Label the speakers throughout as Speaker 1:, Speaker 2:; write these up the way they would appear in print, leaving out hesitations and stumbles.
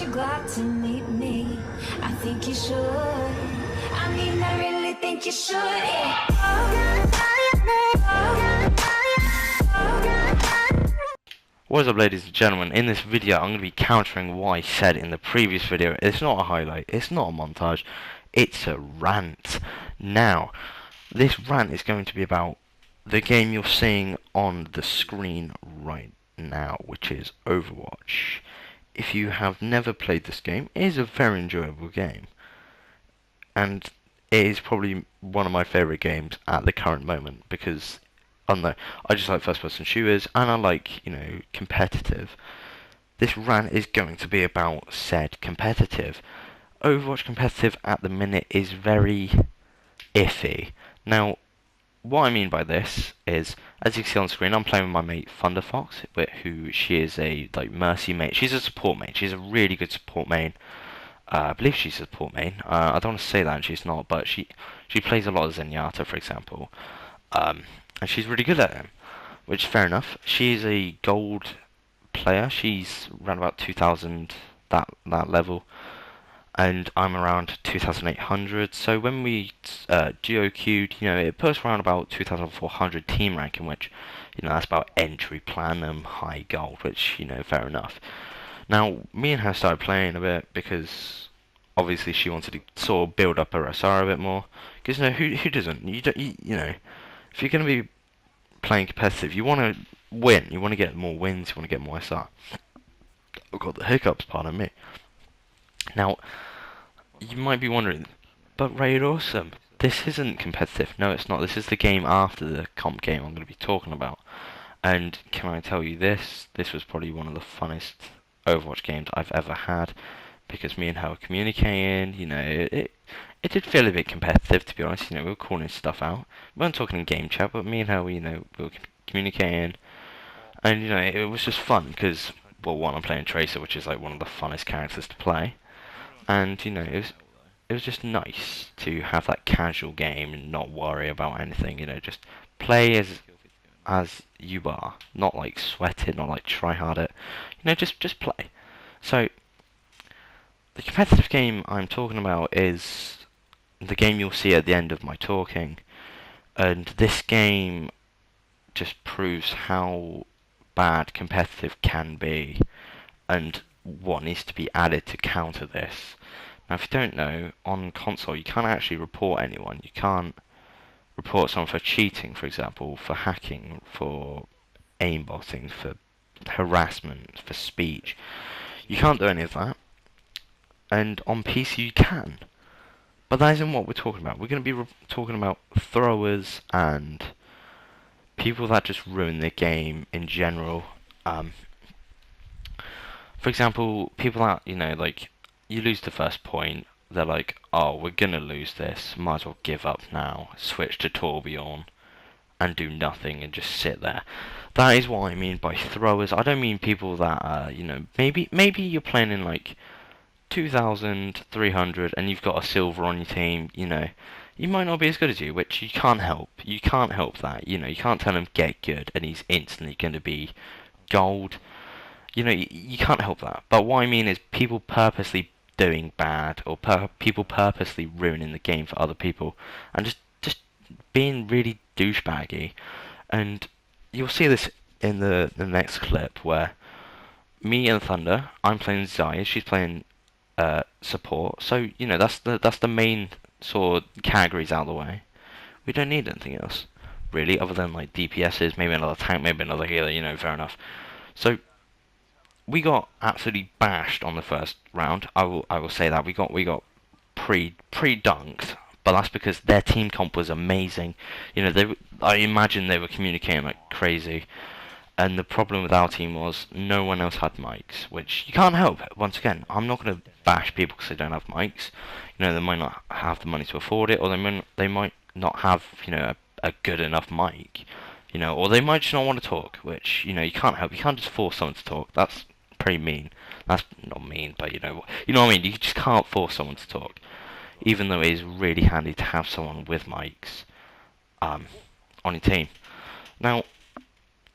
Speaker 1: you glad to meet me? I think you should. I mean, I really think you should.
Speaker 2: What is up, ladies and gentlemen? In this video I'm going to be countering what I said in the previous video. It's not a highlight, it's not a montage, it's a rant. Now, this rant is going to be about the game you're seeing on the screen right now, which is Overwatch. If you have never played this game, it is a very enjoyable game. And it is probably one of my favourite games at the current moment because I don't know, I just like first person shooters and I like, competitive. This rant is going to be about said competitive. Overwatch competitive at the minute is very iffy. Now, what I mean by this is, as you can see on screen, I'm playing with my mate Thunderfox, who she is a Mercy mate. She's a support mate. She's a really good support main. I believe she's a support main. I don't want to say that and she's not, but she plays a lot of Zenyatta, for example. And she's really good at him, which is fair enough. She's a gold player. She's around about 2000 that level, and I'm around 2800. So when we duo queued, it puts around about 2400 team ranking, which that's about entry platinum high gold, which fair enough. Now me and her started playing a bit because obviously she wanted to sort of build up her SR a bit more. Because who doesn't? You don't if you're going to be playing competitive, you want to win. You want to get more wins. You want to get more SR. I've got the hiccups, pardon me. Now, you might be wondering, but RaytedAwesome, this isn't competitive. No, it's not. This is the game after the comp game I'm going to be talking about. And can I tell you this? This was probably one of the funnest Overwatch games I've ever had, because me and her were communicating. It did feel a bit competitive, to be honest. We were calling stuff out. We weren't talking in game chat, but me and her, we were communicating, and it was just fun because, well, one, I'm playing Tracer, which is like one of the funnest characters to play, and it was just nice to have that casual game and not worry about anything. Just play as you are, not like sweat it, not like try hard it. Just play. So the competitive game I'm talking about is the game you'll see at the end of my talking, and this game just proves how bad competitive can be and what needs to be added to counter this. Now, if you don't know, on console you can't actually report anyone. You can't report someone for cheating, for example, for hacking, for aimbotting, for harassment, for speech. You can't do any of that. And on PC you can. But that isn't what we're talking about. We're going to be talking about throwers and people that just ruin the game in general. For example, people that, you lose the first point, they're like, oh, we're going to lose this, might as well give up now, switch to Torbjorn, and do nothing and just sit there. That is what I mean by throwers. I don't mean people that, maybe you're playing in 2,300 and you've got a silver on your team, you might not be as good as you, which you can't help. You can't help that. You can't tell him get good and he's instantly going to be gold. You can't help that. But what I mean is people purposely doing bad or people purposely ruining the game for other people and just being really douchebaggy. And you'll see this in the next clip where me and Thunder, I'm playing Zaya, she's playing support. So that's the main sort of categories out of the way. We don't need anything else really, other than like DPSs, maybe another tank, maybe another healer. Fair enough. So we got absolutely bashed on the first round. I will say that we got pre-dunked, but that's because their team comp was amazing. I imagine they were communicating like crazy. And the problem with our team was no one else had mics, which you can't help. Once again, I'm not going to bash people because they don't have mics. They might not have the money to afford it, or they might not have a good enough mic, or they might just not want to talk, which you can't help. You can't just force someone to talk. That's pretty mean. That's not mean, but you know what I mean. You just can't force someone to talk, even though it is really handy to have someone with mics on your team. Now,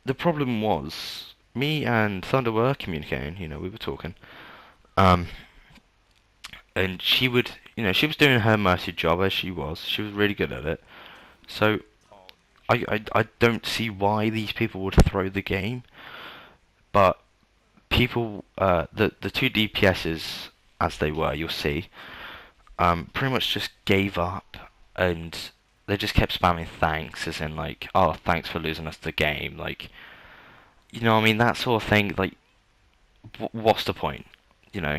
Speaker 2: the problem was, me and Thunder were communicating, we were talking, Um, and she would, she was doing her mercy job as she was. She was really good at it. So I don't see why these people would throw the game. But people, the two DPSs as they were, you'll see, pretty much just gave up and they just kept spamming thanks, as in like, oh, thanks for losing us the game, like, you know what I mean, that sort of thing. Like, what's the point, you know?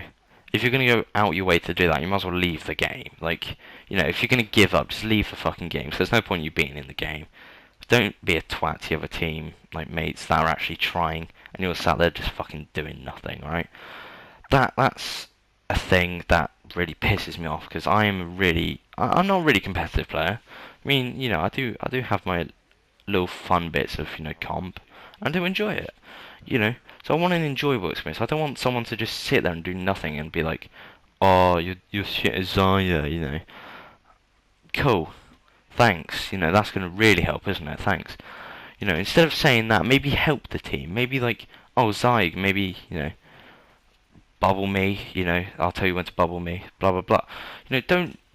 Speaker 2: If you're gonna go out your way to do that, you might as well leave the game. Like, if you're gonna give up, just leave the fucking game. So there's no point in you being in the game. Don't be a twat to the other team, like mates that are actually trying, and you're sat there just fucking doing nothing, right? That's a thing that really pisses me off because I'm not a really competitive player. I mean, I do have my little fun bits of comp, and I do enjoy it, you know. So I want an enjoyable experience. I don't want someone to just sit there and do nothing and be like, oh, you're shit as Zaya. Cool, thanks. That's gonna really help, isn't it? Thanks. Instead of saying that, maybe help the team. Maybe like, oh, Zyg, maybe bubble me, I'll tell you when to bubble me, blah blah blah.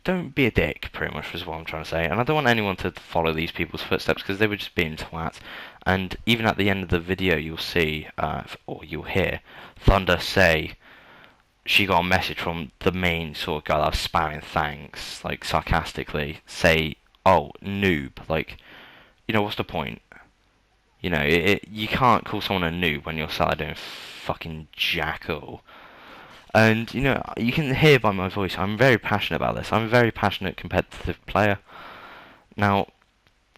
Speaker 2: Don't be a dick, pretty much is what I'm trying to say. And I don't want anyone to follow these people's footsteps because they were just being twats. And even at the end of the video, you'll see, or you'll hear, Thunder say she got a message from the main sort of guy that was spamming thanks, like sarcastically, say, oh, noob, like, what's the point? You can't call someone a noob when you're sat there doing fucking jack all. And, you can hear by my voice, I'm very passionate about this. I'm a very passionate competitive player. Now,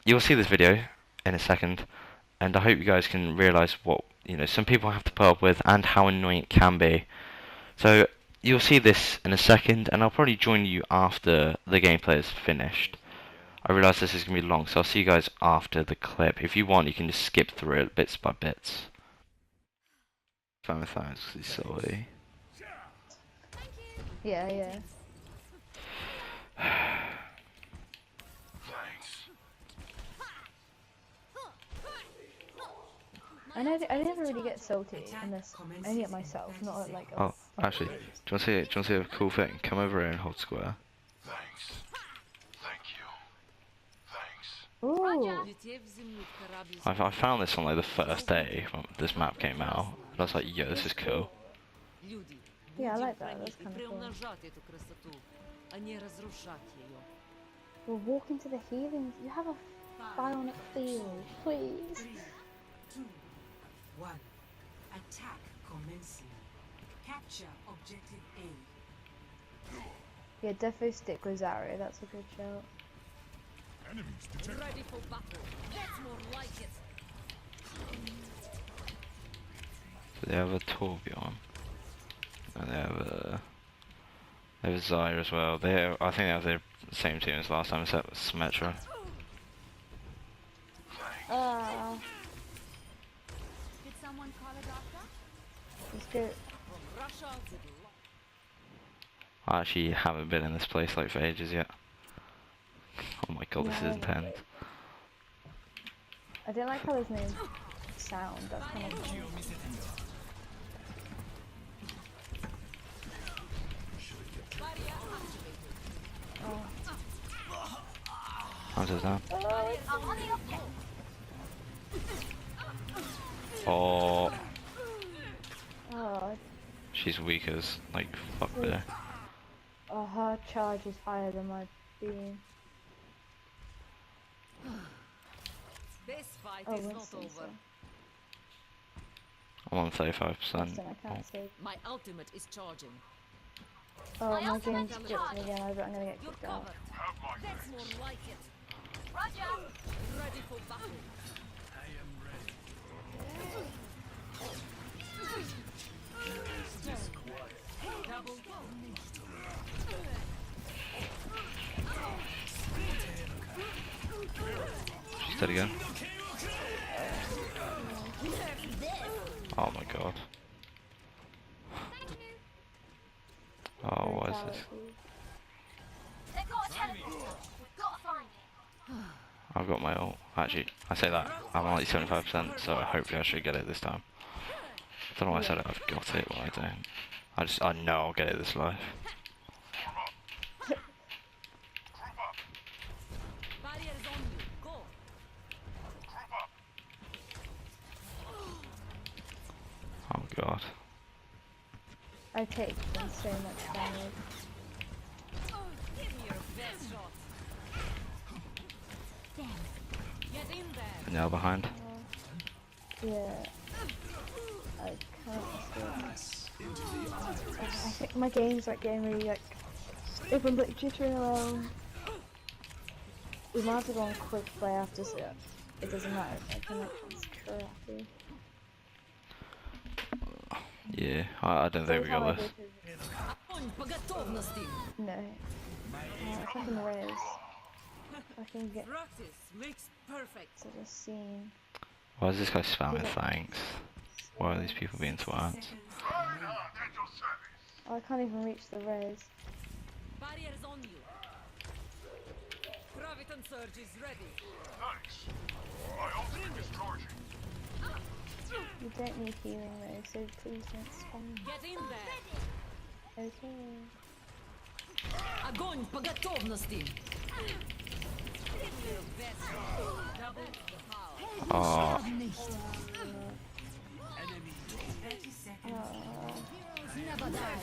Speaker 2: you'll see this video in a second, and I hope you guys can realise what, some people have to put up with and how annoying it can be. So, you'll see this in a second, and I'll probably join you after the gameplay is finished. I realise this is going to be long, so I'll see you guys after the clip. If you want, you can just skip through it bits by bits. Thanks, sorry.
Speaker 3: Yeah. I never really get salty unless only at myself, not at like.
Speaker 2: Oh, actually, do you want to see a cool thing? Come over here and hold square.
Speaker 4: Thanks. Thank you. Thanks.
Speaker 3: Ooh.
Speaker 2: I found this on like the first day when this map came out, and I was like, yo, this is cool.
Speaker 3: Yeah, I like that. That's kind of cool. We'll walk into the healing. You have a bionic field, please.
Speaker 5: 3, 2, 1. Attack commencing. Capture objective A.
Speaker 3: Yeah, defo stick with Zarya. That's a good shout.
Speaker 6: Ready for battle. That's more like it.
Speaker 2: They have a Torbjorn. And they have Zyre as well. I think they have the same team as last time, except Symmetra.
Speaker 6: Did someone call a doctor?
Speaker 3: Let's go.
Speaker 2: I actually haven't been in this place like for ages yet. Oh my god, this is intense.
Speaker 3: I don't like how his name sound. That's kind of funny.
Speaker 2: How does that? Oh,
Speaker 3: Oh,
Speaker 2: she's weak as like fuck there.
Speaker 3: oh, her charge is higher than my beam.
Speaker 6: This fight
Speaker 3: Oh,
Speaker 6: is not
Speaker 3: Winston,
Speaker 6: over.
Speaker 3: so.
Speaker 2: I'm on 35%.
Speaker 3: Winston, I can't see.
Speaker 6: My ultimate is charging.
Speaker 3: Oh, my game's glitching again. I'm gonna get
Speaker 6: You're
Speaker 3: kicked out.
Speaker 6: covered. That's more like it. Roger. Ready for battle. Double
Speaker 2: She's dead again. Oh my god. Oh, what is this? I've got my ult. Actually, I say that. I'm only 75%, so hopefully I should get it this time. I don't know why I said it. I've got it, but I don't. I know I'll get it this life.
Speaker 6: Barrier is on you. Go.
Speaker 2: Oh god.
Speaker 3: I take them so much damage.
Speaker 6: Give me your best shot. Get in there.
Speaker 2: Now behind.
Speaker 3: Yeah. I can't escape. I think my game's like getting really like everyone's like jittering around. We might have to go on quick play after so it doesn't matter if my connection's crappy.
Speaker 2: Yeah, I don't think we got this.
Speaker 6: Огонь по готовности.
Speaker 3: No. If I can res. If I can get
Speaker 6: Practice makes perfect.
Speaker 3: to the scene.
Speaker 2: Why is this guy spamming thanks? Why are these people being twats?
Speaker 4: Right on, at your service.
Speaker 3: Oh, I can't even reach the res.
Speaker 6: Barrier is on you. Graviton surge is ready.
Speaker 4: Thanks. My ultimate is charging.
Speaker 3: You don't need healing though, so please don't spam.
Speaker 6: Get in there.
Speaker 3: Okay.
Speaker 6: Огонь по готовности. Give me your best shot. Double the power.
Speaker 2: Oh,
Speaker 5: 30 seconds.
Speaker 6: Never die.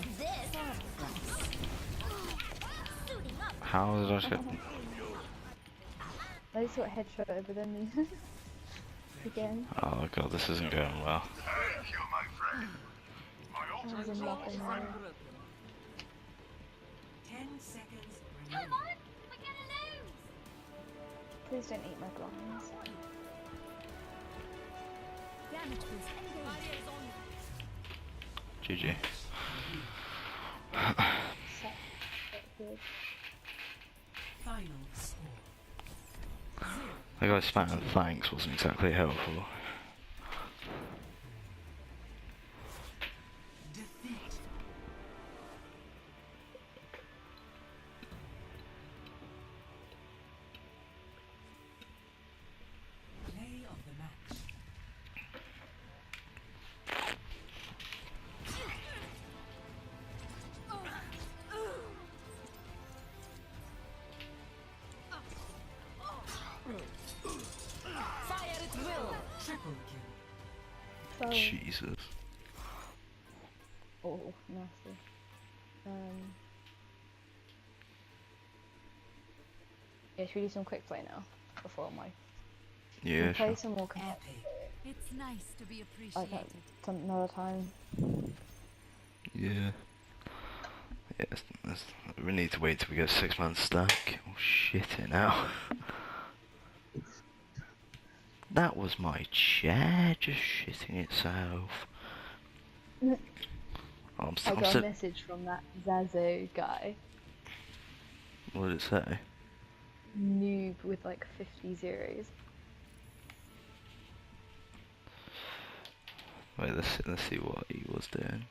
Speaker 2: how did I just get...
Speaker 3: I just got headshot but then me. Again.
Speaker 2: Oh god, this isn't going well.
Speaker 4: Thank you, my friend. My
Speaker 3: I was
Speaker 4: ultimate
Speaker 3: in
Speaker 4: is
Speaker 3: nothing
Speaker 4: almost
Speaker 3: there.
Speaker 5: 10 seconds remaining.
Speaker 3: Please don't eat my blinds.
Speaker 6: Barrier is on you.
Speaker 2: GG.
Speaker 3: Good.
Speaker 5: Final score.
Speaker 2: The guy spamming thanks wasn't exactly helpful.
Speaker 5: Defeat. Play of the match.
Speaker 6: Fire at will.
Speaker 5: Triple kill.
Speaker 3: Sorry.
Speaker 2: Jesus.
Speaker 3: Oh, nasty. Yeah, should we do some quick play now? Before my
Speaker 2: Yeah,
Speaker 3: play
Speaker 2: sure.
Speaker 3: some more
Speaker 5: Epic.
Speaker 6: It's nice to be
Speaker 3: like
Speaker 6: appreciated.
Speaker 3: another time.
Speaker 2: Yeah. Yes, we need to wait till we get 6 months stack. Oh shit it now. That was my chair just shitting itself. Oh, I'm
Speaker 3: I
Speaker 2: I'm
Speaker 3: got a
Speaker 2: so,
Speaker 3: message from that Zazo guy.
Speaker 2: what did it say?
Speaker 3: Noob with like 50 zeros.
Speaker 2: Wait, let's see what he was doing.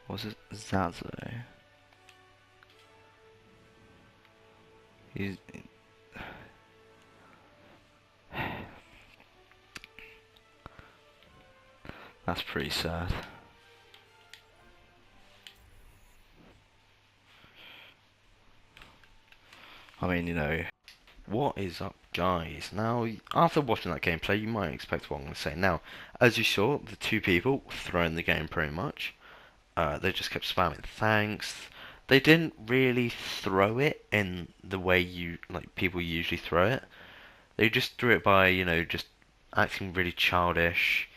Speaker 2: Was it Zazo? He's... That's pretty sad. I mean, you know, what is up, guys? Now, after watching that gameplay, you might expect what I'm going to say. Now, as you saw, the two people throwing the game pretty much. They just kept spamming thanks. They didn't really throw it in the way people usually throw it. They just threw it by, you know, just acting really childish.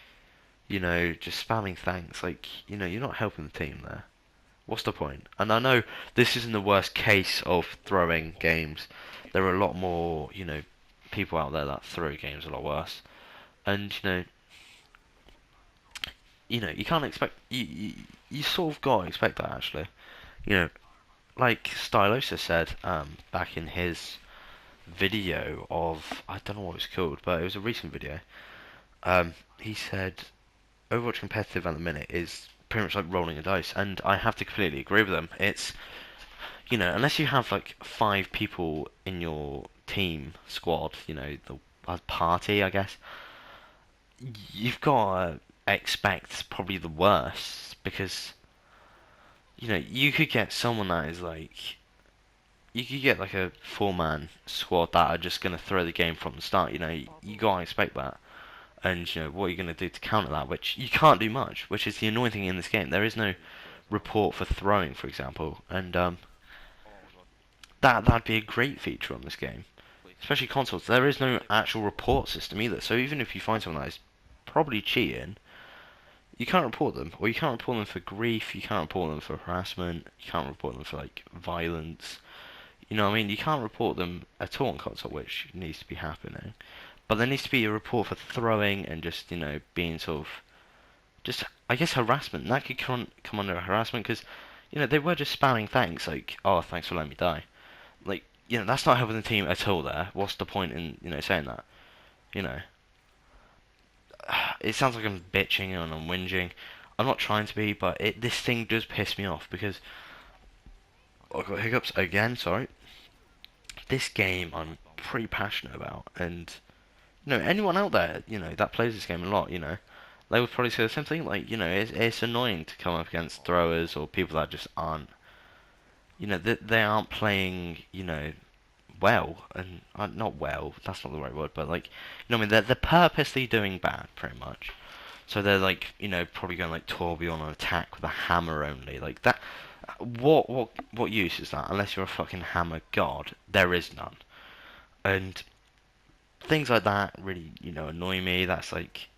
Speaker 2: You know, just spamming thanks. Like, you know, you're not helping the team there. What's the point? And I know this isn't the worst case of throwing games. There are a lot more, you know, people out there that throw games a lot worse. And, you know, you can't expect, you sort of gotta expect that, actually. You know, like Stylosa said, back in his video of, I don't know what it was called, but it was a recent video. He said, Overwatch Competitive at the minute is pretty much like rolling a dice, and I have to completely agree with them. It's, you know, unless you have like 5 people in your team squad, you know, the party, I guess, you've got to expect probably the worst, because you know, you could get someone that is like, you could get like a 4-man squad that are just gonna throw the game from the start. You know, you gotta expect that. And you know, what are you gonna do to counter that? Which you can't do much. Which is the annoying thing in this game. There is no report for throwing, for example, and that'd be a great feature on this game, especially consoles. There is no actual report system either. So even if you find someone that is probably cheating, you can't report them, or you can't report them for grief. You can't report them for harassment. You can't report them for like violence. You know what I mean? You can't report them at all on console, which needs to be happening. But there needs to be a report for throwing and just, you know, being sort of, just, I guess, harassment. That could come under harassment, because, you know, they were just spamming thanks, like, oh, thanks for letting me die. Like, you know, that's not helping the team at all there. What's the point in, you know, saying that? You know. It sounds like I'm bitching and I'm whinging. I'm not trying to be, but this thing does piss me off, because I've got hiccups again, sorry. This game I'm pretty passionate about, and you know, anyone out there, you know, that plays this game a lot, you know, they would probably say the same thing. Like, you know, it's annoying to come up against throwers or people that just aren't, you know, they aren't playing, you know, well, and not well, that's not the right word, but like, you know what I mean, they're purposely doing bad, pretty much. So they're like, you know, probably going like Torbjorn on attack with a hammer only, like that. What use is that? Unless you're a fucking hammer god, there is none. And things like that really, you know, annoy me. That's like,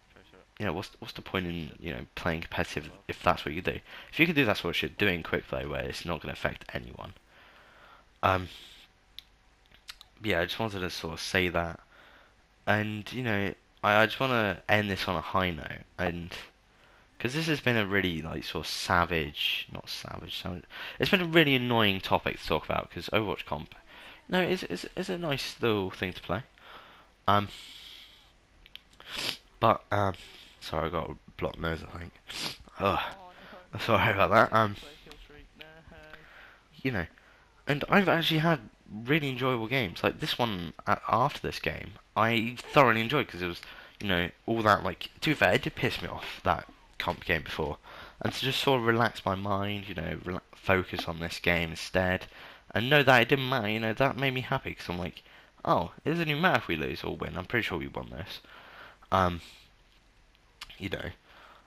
Speaker 2: you know, what's the point in, you know, playing competitive if that's what you do? If you could do that sort of shit, doing quick play where it's not going to affect anyone. Um, yeah, I just wanted to sort of say that, and you know, I just want to end this on a high note, and because this has been a really like sort of savage, not savage, it's been a really annoying topic to talk about, because Overwatch Comp, no, is a nice little thing to play. Um, but sorry, I got a blocked nose, I think. Ugh, sorry about that. You know, and I've actually had really enjoyable games. Like this one, after this game, I thoroughly enjoyed, because it was, you know, all that, like, to be fair, it did piss me off, that comp game before. And to just sort of relax my mind, you know, focus on this game instead, and know that it didn't matter, you know, that made me happy, because I'm like, oh, it doesn't even matter if we lose or win, I'm pretty sure we won this. You know,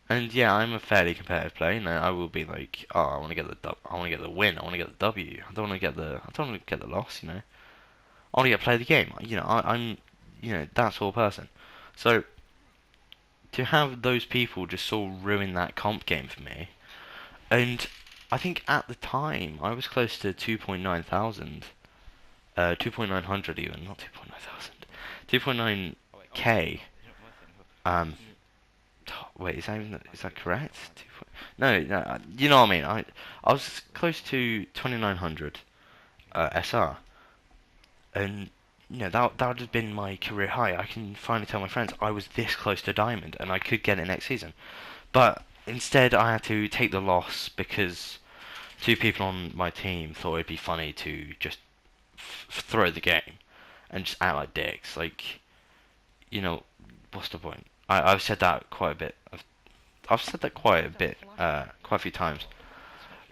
Speaker 2: and yeah, I'm a fairly competitive player. You know, I will be like, oh, I want to get I want to get the win. I want to get the W. I don't want to get I don't want to get the loss. You know, I want to get play the game. You know, I'm, you know, that sort of person. So to have those people just sort of ruin that comp game for me, and I think at the time I was close to 2.9 thousand, 2.900 even, not 2.9 thousand, 2.9k. Wait, is that correct? No, no, you know what I mean. I was close to 2900 SR, and you know, that would have been my career high. I can finally tell my friends I was this close to diamond, and I could get it next season. But instead, I had to take the loss because two people on my team thought it'd be funny to just throw the game and just act like dicks. Like, you know, what's the point? I've said that quite a bit. I've said that quite a bit, quite a few times.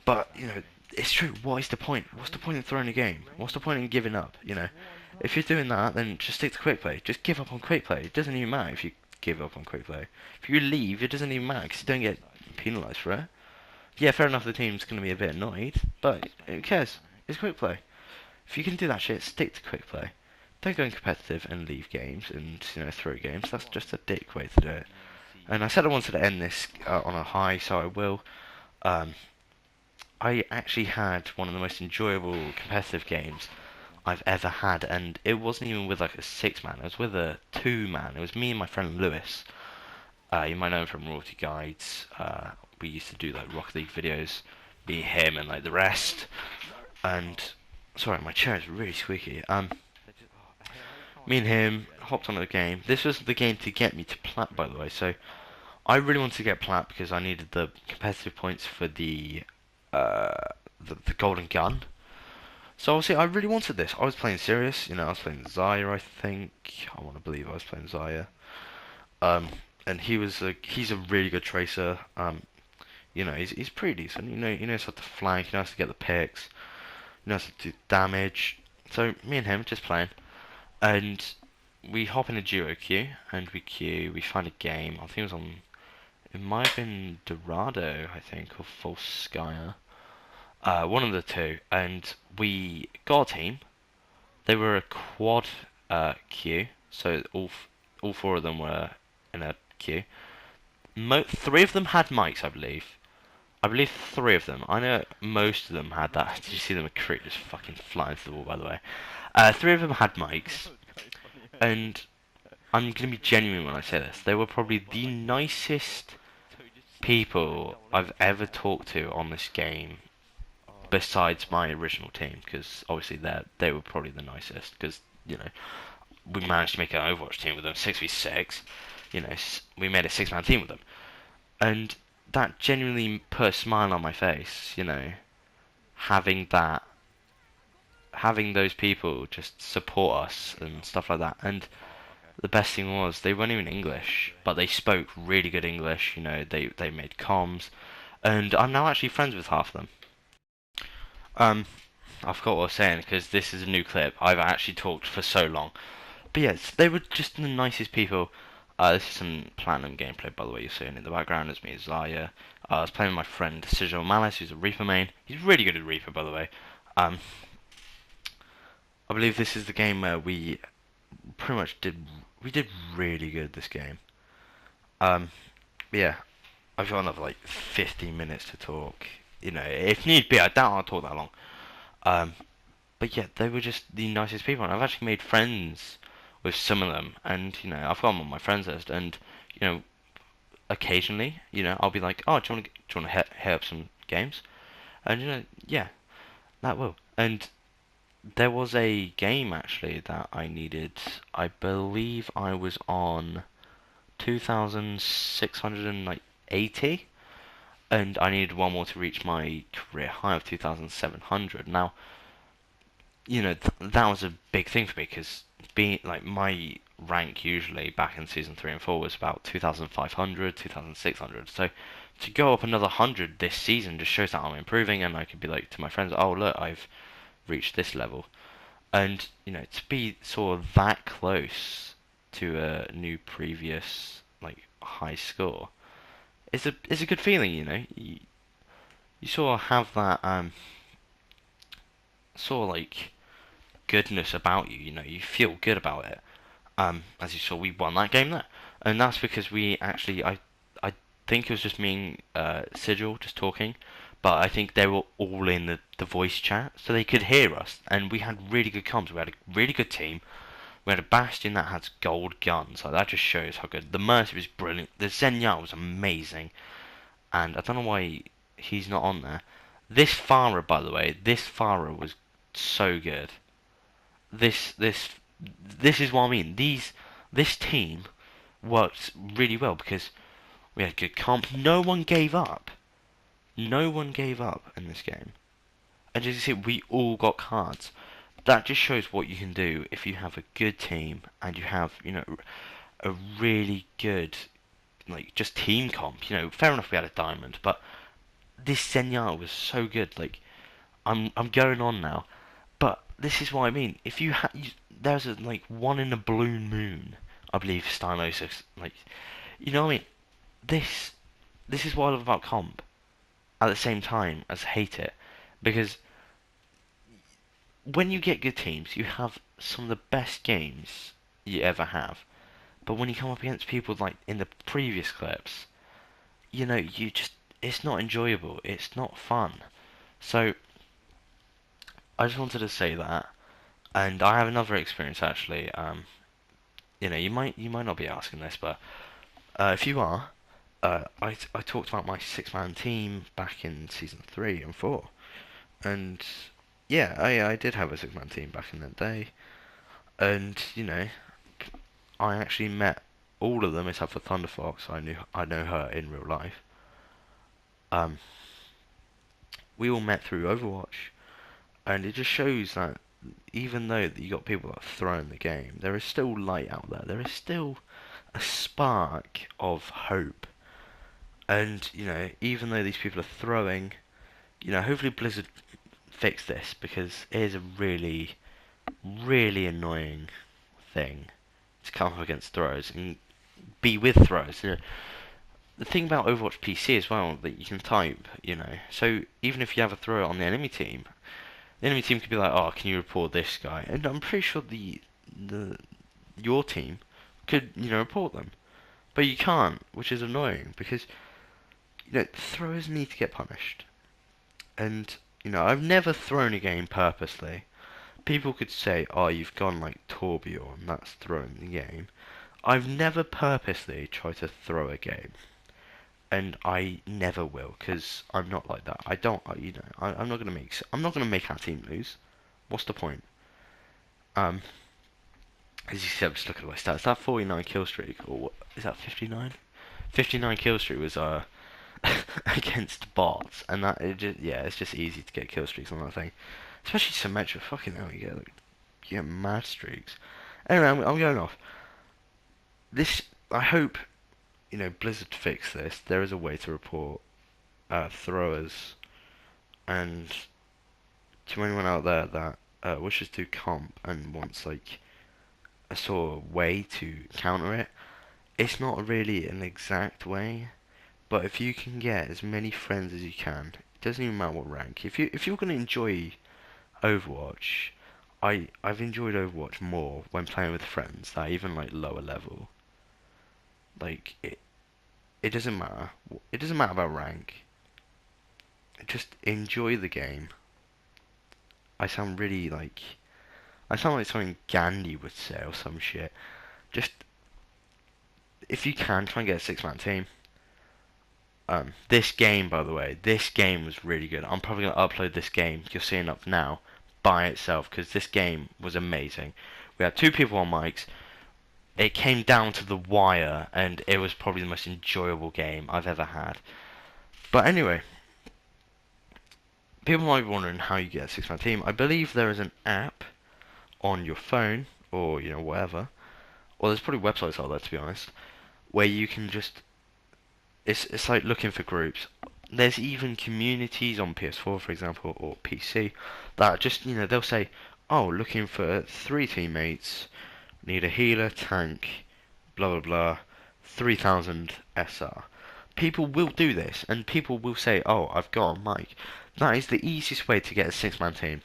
Speaker 2: But you know, it's true. What is the point? What's the point in throwing a game? What's the point in giving up? You know, if you're doing that, then just stick to quick play. Just give up on quick play. It doesn't even matter if you give up on quick play. If you leave, it doesn't even matter because you don't get penalised for it. Yeah, fair enough. The team's gonna be a bit annoyed, but who cares? It's quick play. If you can do that shit, stick to quick play. Don't go in competitive and leave games and, you know, throw games. That's just a dick way to do it. And I said I wanted to end this on a high, so I will. I actually had one of the most enjoyable competitive games I've ever had, and it wasn't even with like a 6-man, it was with a 2-man. It was me and my friend Lewis. You might know him from Royalty Guides. We used to do like Rocket League videos, me, him, and like the rest. And sorry, my chair is really squeaky. Me and him hopped on the game. This was the game to get me to plat, by the way. So I really wanted to get plat because I needed the competitive points for the golden gun. So obviously I really wanted this. I was playing serious, you know. I was playing Zaya, I think. I want to believe I was playing Zaya. and he's a really good tracer. You know, he's pretty decent. You know, he knows how to flank, he knows how to get the picks, he knows how to do damage. So me and him just playing, and we hop in a duo queue, and we queue. We find a game. I think it was on. It might have been Dorado, I think, or Volskaya. One of the two, and we got a team. They were a quad queue, so all four of them were in a queue. Three of them had mics, I believe. I believe three of them. I know most of them had that. Did you see them? A crit just fucking flying through the wall, by the way. Three of them had mics, and I'm gonna be genuine when I say this. They were probably the nicest people I've ever talked to on this game, besides my original team, because obviously they were probably the nicest, because you know we managed to make an Overwatch team with them 6v6. You know, we made a 6-man team with them, and that genuinely put a smile on my face. You know, having those people just support us and stuff like that. And the best thing was they weren't even English, but they spoke really good English. You know, they made comms, and I'm now actually friends with half of them. I forgot what I was saying because this is a new clip. I've actually talked for so long. But yes, they were just the nicest people. This is some Platinum gameplay, by the way, you're seeing in the background. It's me, Zaya. I was playing with my friend Sigil Malice, who's a Reaper main. He's really good at Reaper, by the way. I believe this is the game where we pretty much did really good this game. Yeah, I've got another like 15 minutes to talk. You know, if need be, I doubt I'll talk that long. But yeah, they were just the nicest people, and I've actually made friends with some of them, and you know, I've got them on my friends list, and you know, occasionally, you know, I'll be like, oh, do you want to hit up some games? And you know, yeah, that will. And there was a game actually that I needed. I believe I was on 2,680, and I needed one more to reach my career high of 2,700. Now, you know, that was a big thing for me because being like my rank usually back in season 3 and 4 was about 2,500, 2,600. So to go up another 100 this season just shows that I'm improving, and I could be like to my friends, oh look, I've reached this level. And you know, to be sort of that close to a new previous like high score is a good feeling. You know, you sort of have that sort of like goodness about you. You know, you feel good about it. As you saw, we won that game there, and that's because we actually I think it was just me and Sigil just talking, but I think they were all in the voice chat, so they could hear us, and we had really good comms. We had a really good team. We had a Bastion that has gold guns. Like, that just shows how good. The Mercy was brilliant. The Zenya was amazing, and I don't know why he's not on there. This Farah, by the way, this Farah was so good. This is what I mean. This team worked really well because we had good comp. No one gave up. No one gave up in this game. And as you see, we all got cards. That just shows what you can do if you have a good team and you have, you know, a really good, like, just team comp. You know, fair enough we had a diamond, but this Senya was so good. Like, I'm going on now, but this is what I mean. If you there's a like one in a blue moon, I believe Stylosis, like, you know what I mean. This is what I love about comp. At the same time as hate it, because when you get good teams, you have some of the best games you ever have. But when you come up against people like in the previous clips, you know, it's not enjoyable. It's not fun. So I just wanted to say that. And I have another experience actually. You know, you might not be asking this, but if you are, I talked about my 6-man team back in season 3 and 4, and yeah, I did have a 6-man team back in that day, and you know, I actually met all of them except for Thunderfox. I know her in real life. Um, we all met through Overwatch, and it just shows that even though you got people that are throwing the game, there is still light out there. There is still a spark of hope. And, you know, even though these people are throwing, you know, hopefully Blizzard fix this, because it is a really, really annoying thing to come up against throwers and be with throwers. You know, the thing about Overwatch PC as well, that you can type, you know, so even if you have a thrower on the enemy team could be like, oh, can you report this guy? And I'm pretty sure the your team could, you know, report them. But you can't, which is annoying, because, you know, throwers need to get punished. And, you know, I've never thrown a game purposely. People could say, oh, you've gone like Torbjorn, that's throwing the game. I've never purposely tried to throw a game. And I never will, because I'm not like that. I don't, you know, I'm not gonna make our team lose. What's the point? As you said, just look at my stats. That 49 kill streak, or what, is that 59? 59 kill streak was against bots, and that it's just easy to get kill streaks on that thing, especially Symmetra. Fucking hell, you get mad streaks. Anyway, I'm going off. This, I hope, you know, Blizzard fix this. There is a way to report throwers, and to anyone out there that wishes to comp and wants like a sort of way to counter it. It's not really an exact way, but if you can get as many friends as you can, it doesn't even matter what rank. If you're gonna enjoy Overwatch, I've enjoyed Overwatch more when playing with friends that even like lower level. Like it doesn't matter. It doesn't matter about rank. Just enjoy the game. I sound really like I sound like something Gandhi would say or some shit. Just if you can try and get a 6-man team. This game, by the way, this game was really good. I'm probably gonna upload this game. You're seeing up now by itself because this game was amazing. We had 2 people on mics. It came down to the wire, and it was probably the most enjoyable game I've ever had. But anyway, people might be wondering how you get a 6-man team. I believe there is an app on your phone or you know whatever. Well, there's probably websites out there to be honest, where you can just it's like looking for groups. There's even communities on PS4, for example, or PC that just, you know, they'll say, oh, looking for 3 teammates, need a healer, tank, blah blah blah, 3000 SR. People will do this, and people will say, oh, I've got a mic. That is the easiest way to get a 6-man team.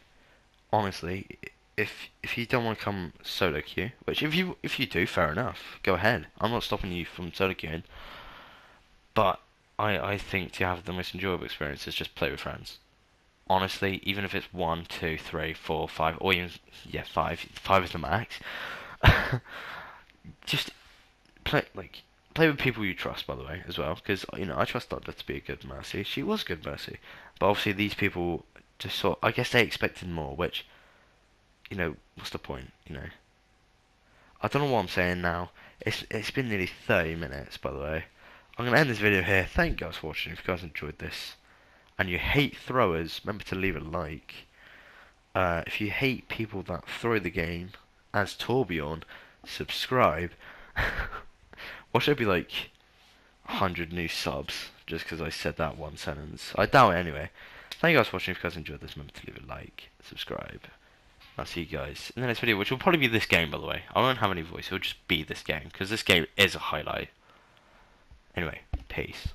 Speaker 2: Honestly, if you don't want to come solo queue, which if you do, fair enough, go ahead. I'm not stopping you from solo queuing. But I think to have the most enjoyable experience is just play with friends. Honestly, even if it's 1, 2, 3, 4, 5, or even 5. 5 is the max. Just play with people you trust, by the way, as well. Because you know I trust Dodger to be a good Mercy. She was a good Mercy, but obviously these people just I guess they expected more. Which, you know, what's the point? You know, I don't know what I'm saying now. It's been nearly 30 minutes, by the way. I'm going to end this video here. Thank you guys for watching. If you guys enjoyed this and you hate throwers, remember to leave a like. If you hate people that throw the game as Torbjorn, subscribe. What should be like 100 new subs just because I said that one sentence? I doubt it anyway. Thank you guys for watching. If you guys enjoyed this, remember to leave a like, subscribe. I'll see you guys in the next video, which will probably be this game, by the way. I won't have any voice. It'll just be this game because this game is a highlight. Anyway, peace.